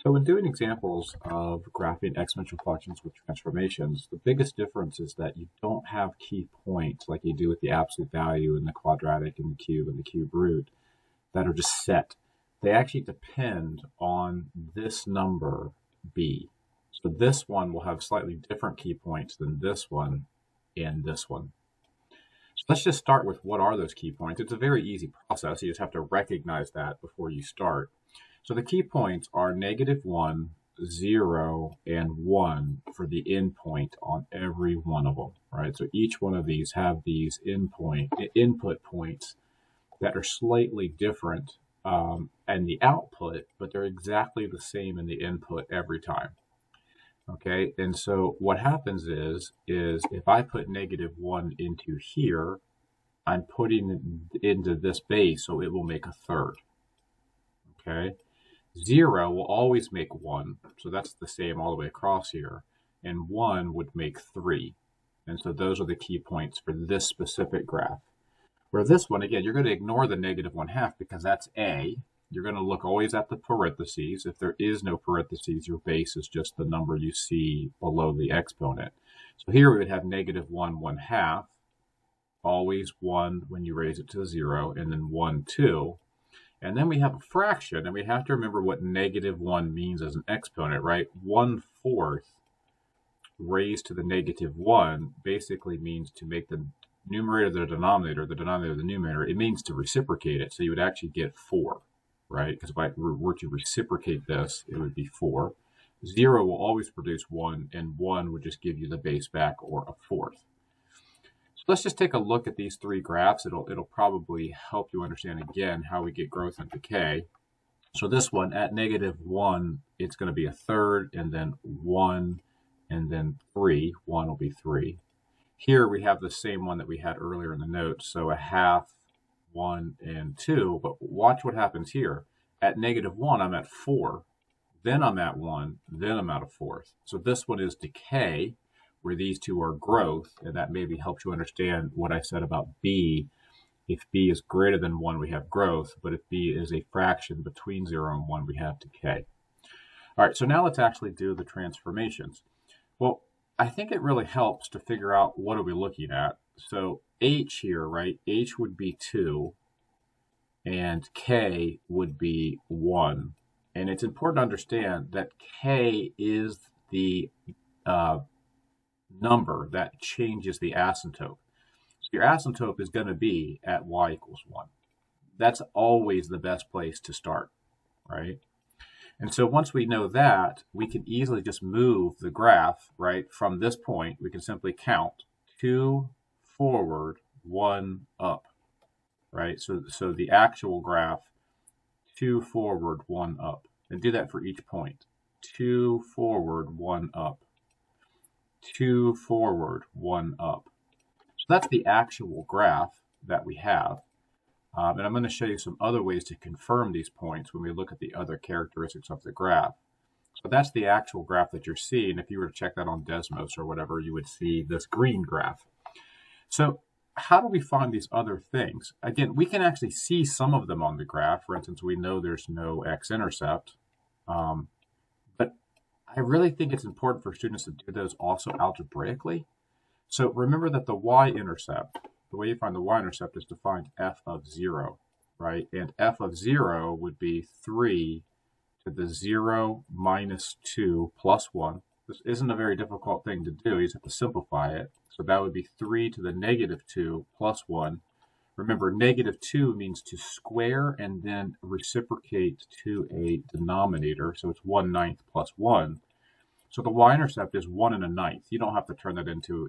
So when doing examples of graphing exponential functions with transformations, the biggest difference is that you don't have key points like you do with the absolute value and the quadratic and the cube root that are just set. They actually depend on this number b. So this one will have slightly different key points than this one and this one. So let's just start with what are those key points. It's a very easy process. You just have to recognize that before you start. So the key points are -1, 0, and 1 for the endpoint on every one of them, right? So each one of these have these input points that are slightly different in the output, but they're exactly the same in the input every time. Okay, and so what happens is if I put -1 into here, I'm putting it into this base, so it will make a third. Okay, 0 will always make 1, so that's the same all the way across here, and 1 would make 3. And so those are the key points for this specific graph. For this one, again, you're going to ignore the -1/2 because that's A. You're going to look always at the parentheses. If there is no parentheses, your base is just the number you see below the exponent. So here we would have -1/1/2, always 1 when you raise it to 0, and then 1, 2. And then we have a fraction, and we have to remember what -1 means as an exponent, right? 1/4 raised to the -1 basically means to make the numerator the denominator the numerator. It means to reciprocate it. So you would actually get 4. Right? Because if I were to reciprocate this, it would be 4. 0 will always produce 1, and 1 would just give you the base back, or a fourth. So let's just take a look at these three graphs. It'll probably help you understand again how we get growth and decay. So this one, at -1, it's going to be a third, and then 1, and then 3. 1 will be 3. Here we have the same one that we had earlier in the notes, so a half, 1, and 2, but watch what happens here. At -1, I'm at 4, then I'm at 1, then I'm at a fourth. So this one is decay, where these two are growth, and that maybe helps you understand what I said about b. If b is greater than 1, we have growth, but if b is a fraction between 0 and 1, we have decay. All right, so now let's actually do the transformations. Well, I think it really helps to figure out what are we looking at. So h here, right? H would be 2, and k would be 1. And it's important to understand that k is the number that changes the asymptote. So your asymptote is going to be at y equals 1. That's always the best place to start, right? And so once we know that, we can easily just move the graph, right? From this point, we can simply count 2 forward, 1 up, right? So the actual graph, 2 forward, 1 up. And do that for each point. 2 forward, 1 up. 2 forward, 1 up. So that's the actual graph that we have. And I'm going to show you some other ways to confirm these points when we look at the other characteristics of the graph. So that's the actual graph that you're seeing. If you were to check that on Desmos or whatever, you would see this green graph. So how do we find these other things? Again, we can actually see some of them on the graph. For instance, we know there's no X-Intercept. But I really think it's important for students to do those also algebraically. So remember that the Y-Intercept, the way you find the Y-intercept is to find f of 0, right? And f of 0 would be 3 to the 0 minus 2 plus 1. This isn't a very difficult thing to do. You just have to simplify it. So that would be 3 to the -2 plus 1. Remember, -2 means to square and then reciprocate to a denominator. So it's 1/9 plus 1. So the Y-intercept is 1 1/9. You don't have to turn that into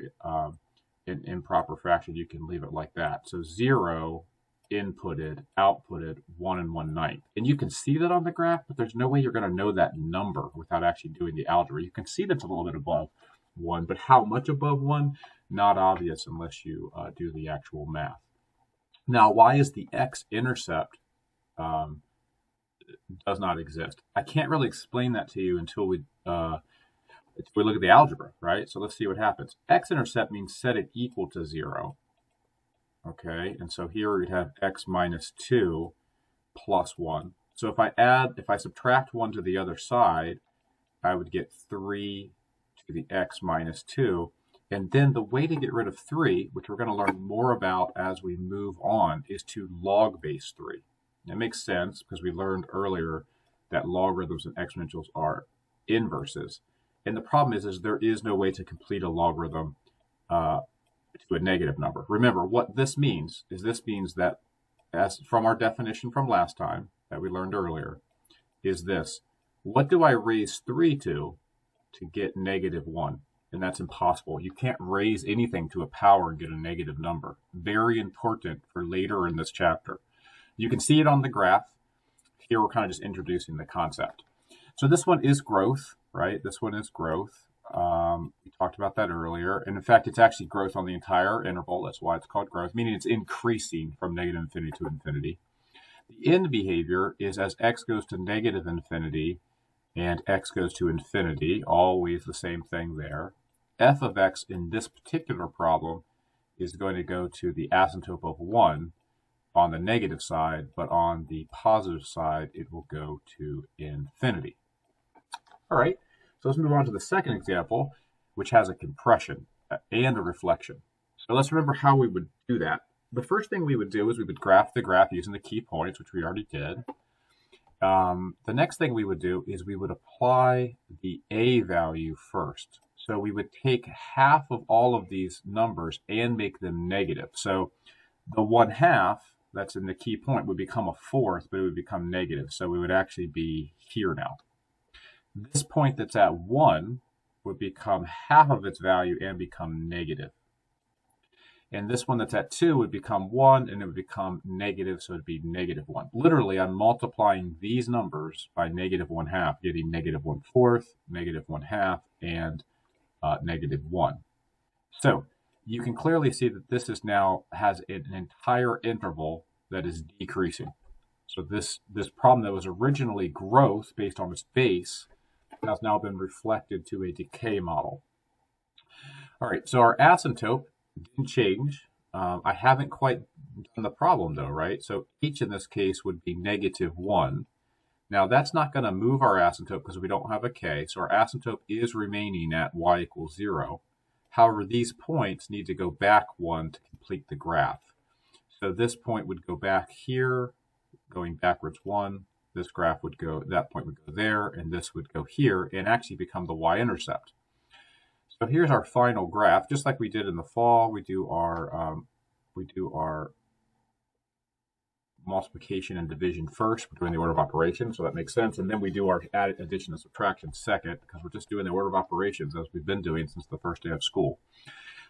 an improper fraction. You can leave it like that. So 0 inputted, outputted 1 1/9. And you can see that on the graph, but there's no way you're going to know that number without actually doing the algebra. You can see that's a little bit above 1, but how much above 1? Not obvious unless you do the actual math. Now, why is the X-intercept does not exist? I can't really explain that to you until we look at the algebra, right? So let's see what happens. X-intercept means set it equal to 0. Okay, and so here we'd have x minus 2 plus 1. So if I subtract 1 to the other side, I would get 3 to the x minus 2. And then the way to get rid of 3, which we're going to learn more about as we move on, is to log base 3. It makes sense because we learned earlier that logarithms and exponentials are inverses. And the problem is there is no way to complete a logarithm to a negative number. Remember, what this means is that, as from our definition from last time that we learned earlier, is this. What do I raise 3 to get negative 1? And that's impossible. You can't raise anything to a power and get a negative number. Very important for later in this chapter. You can see it on the graph. Here we're kind of just introducing the concept. So this one is growth, right? This one is growth. We talked about that earlier. And in fact, it's actually growth on the entire interval. That's why it's called growth, meaning it's increasing from negative infinity to infinity. The end behavior is as x goes to negative infinity and x goes to infinity, always the same thing there. F of x in this particular problem is going to go to the asymptote of 1 on the negative side, but on the positive side, it will go to infinity. All right, so let's move on to the second example, which has a compression and a reflection. So let's remember how we would do that. The first thing we would do is we would graph the graph using the key points, which we already did. The next thing we would do is we would apply the a value first. So we would take half of all of these numbers and make them negative. So the 1/2 that's in the key point would become a fourth, but it would become negative. So we would actually be here now. This point that's at 1 would become half of its value and become negative. And this one that's at 2 would become 1, and it would become negative, so it would be negative 1. Literally, I'm multiplying these numbers by negative 1/2, getting negative 1/4, negative 1/2, and negative 1. So you can clearly see that this is now has an entire interval that is decreasing. So this problem that was originally growth based on its base has now been reflected to a decay model. All right, so our asymptote didn't change. I haven't quite done the problem though, right? So h in this case would be negative 1. Now that's not going to move our asymptote because we don't have a k. So our asymptote is remaining at y equals 0. However, these points need to go back 1 to complete the graph. So this point would go back here, going backwards 1. This graph would go, that point would go there, and this would go here and actually become the y-intercept. So here's our final graph. Just like we did in the fall, we do our multiplication and division first. We're doing the order of operations, so that makes sense. And then we do our addition and subtraction second, because we're just doing the order of operations as we've been doing since the first day of school.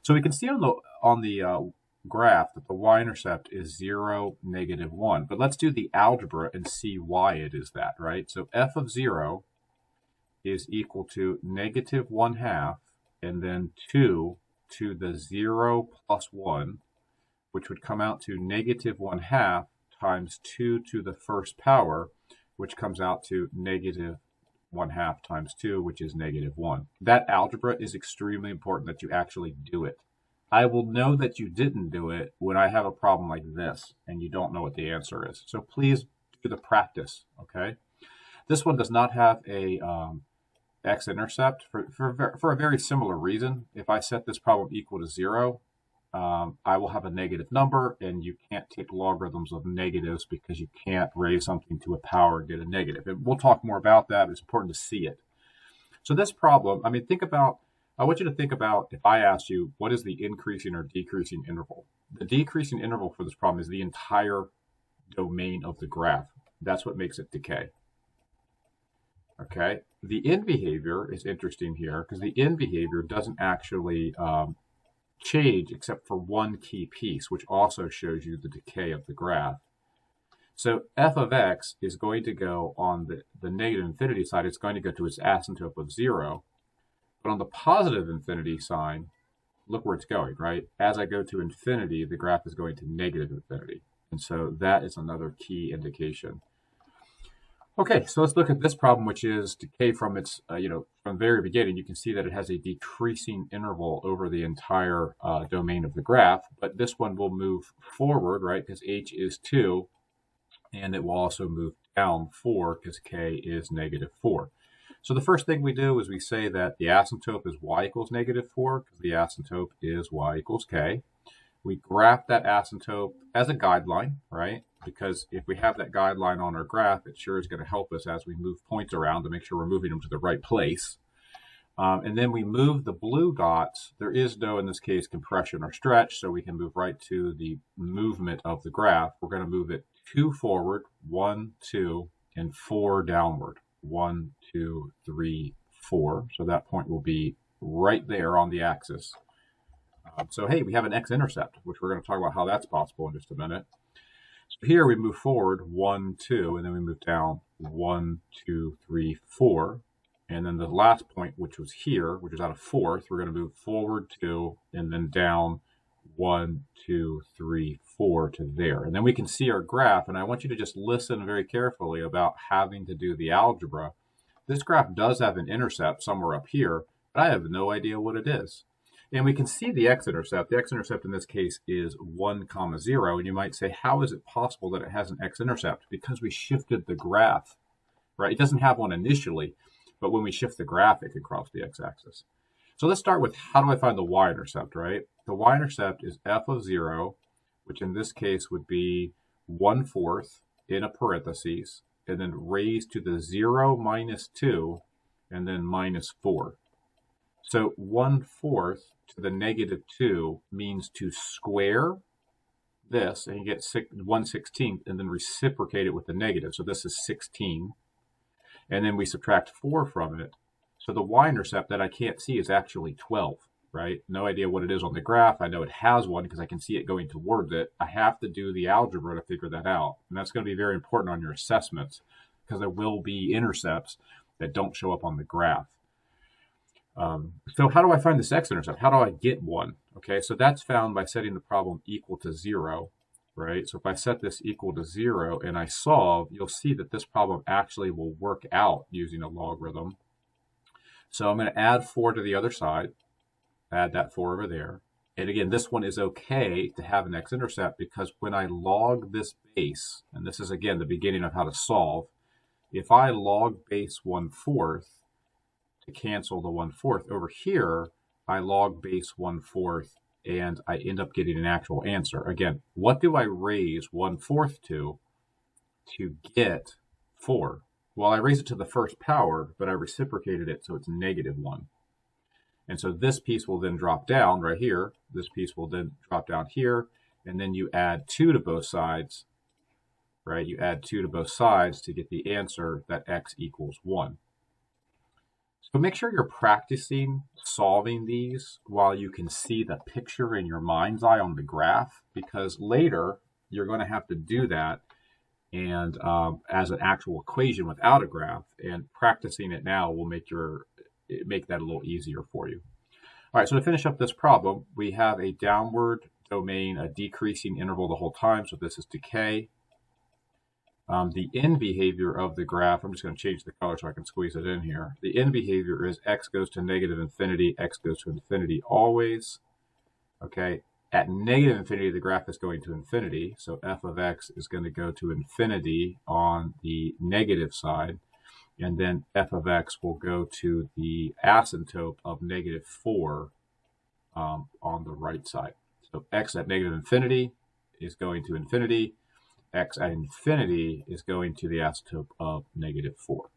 So we can see on the graph that the y-intercept is 0, negative 1. But let's do the algebra and see why it is that, right? So f of 0 is equal to negative 1/2, and then 2 to the 0 plus 1, which would come out to negative 1/2 times 2 to the first power, which comes out to negative 1/2 times 2, which is negative 1. That algebra is extremely important that you actually do it. I will know that you didn't do it when I have a problem like this and you don't know what the answer is. So please do the practice, okay? This one does not have a X-Intercept for a very similar reason. If I set this problem equal to 0, I will have a negative number, and you can't take logarithms of negatives because you can't raise something to a power and get a negative. And we'll talk more about that, but it's important to see it. So this problem, I mean, I want you to think about if I asked you, what is the increasing or decreasing interval? The decreasing interval for this problem is the entire domain of the graph. That's what makes it decay. Okay, the end behavior is interesting here because the end behavior doesn't actually change except for one key piece, which also shows you the decay of the graph. So f of x is going to go on the negative infinity side, it's going to go to its asymptote of 0. But on the positive infinity sign, look where it's going, right? As I go to infinity, the graph is going to negative infinity. And so that is another key indication. Okay, so let's look at this problem, which is decay from its, from the very beginning. You can see that it has a decreasing interval over the entire domain of the graph, but this one will move forward, right, because h is 2, and it will also move down 4 because k is negative 4. So the first thing we do is we say that the asymptote is y equals negative 4 because the asymptote is y equals k. We graph that asymptote as a guideline, right? Because if we have that guideline on our graph, it sure is going to help us as we move points around to make sure we're moving them to the right place. And then we move the blue dots. There is no, in this case, compression or stretch, so we can move right to the movement of the graph. We're going to move it 2 forward, 1, 2, and 4 downward. 1, 2, 3, 4. So that point will be right there on the axis. So hey, we have an X-Intercept, which we're going to talk about how that's possible in just a minute. So here we move forward 1, 2, and then we move down 1, 2, 3, 4. And then the last point, which was here, which is at a fourth, we're going to move forward 2 and then down 1, 2, 3, 4 to there. And then we can see our graph. And I want you to just listen very carefully about having to do the algebra. This graph does have an intercept somewhere up here, but I have no idea what it is. And we can see the X-Intercept. The X-Intercept in this case is 1, 0. And you might say, how is it possible that it has an X-Intercept? Because we shifted the graph, right? It doesn't have one initially. But when we shift the graph, it can cross the x-axis. So let's start with how do I find the y-intercept, right? The y-intercept is f of 0, which in this case would be 1/4 in a parentheses, and then raised to the 0 minus 2, and then minus 4. So 1/4 to the negative 2 means to square this, and you get 1/16, and then reciprocate it with the negative. So this is 16. And then we subtract 4 from it. So the y-intercept that I can't see is actually 12, right? No idea what it is on the graph. I know it has one because I can see it going towards it. I have to do the algebra to figure that out. And that's going to be very important on your assessments because there will be intercepts that don't show up on the graph. So how do I find this x-intercept? How do I get one? Okay, so that's found by setting the problem equal to 0. Right? So if I set this equal to 0 and I solve, you'll see that this problem actually will work out using a logarithm. So I'm going to add 4 to the other side, add that 4 over there. And again, this one is okay to have an x-intercept because when I log this base, and this is again the beginning of how to solve, if I log base 1/4 to cancel the 1/4, over here I log base 1/4 and I end up getting an actual answer. Again, what do I raise 1/4 to get 4? Well, I raise it to the first power, but I reciprocated it, so it's -1. And so this piece will then drop down right here. This piece will then drop down here, and then you add 2 to both sides, right? You add 2 to both sides to get the answer that x equals 1. So make sure you're practicing solving these while you can see the picture in your mind's eye on the graph, because later you're going to have to do that and as an actual equation without a graph, and practicing it now will make that a little easier for you. All right, so to finish up this problem, we have a downward domain, a decreasing interval the whole time, so this is decay. The end behavior of the graph, I'm just going to change the color so I can squeeze it in here. The end behavior is x goes to -infinity, x goes to infinity always. Okay, at -infinity, the graph is going to infinity, so f of x is going to go to infinity on the negative side, and then f of x will go to the asymptote of -4 on the right side. So x at -infinity is going to infinity. X at infinity is going to the asymptote of -4.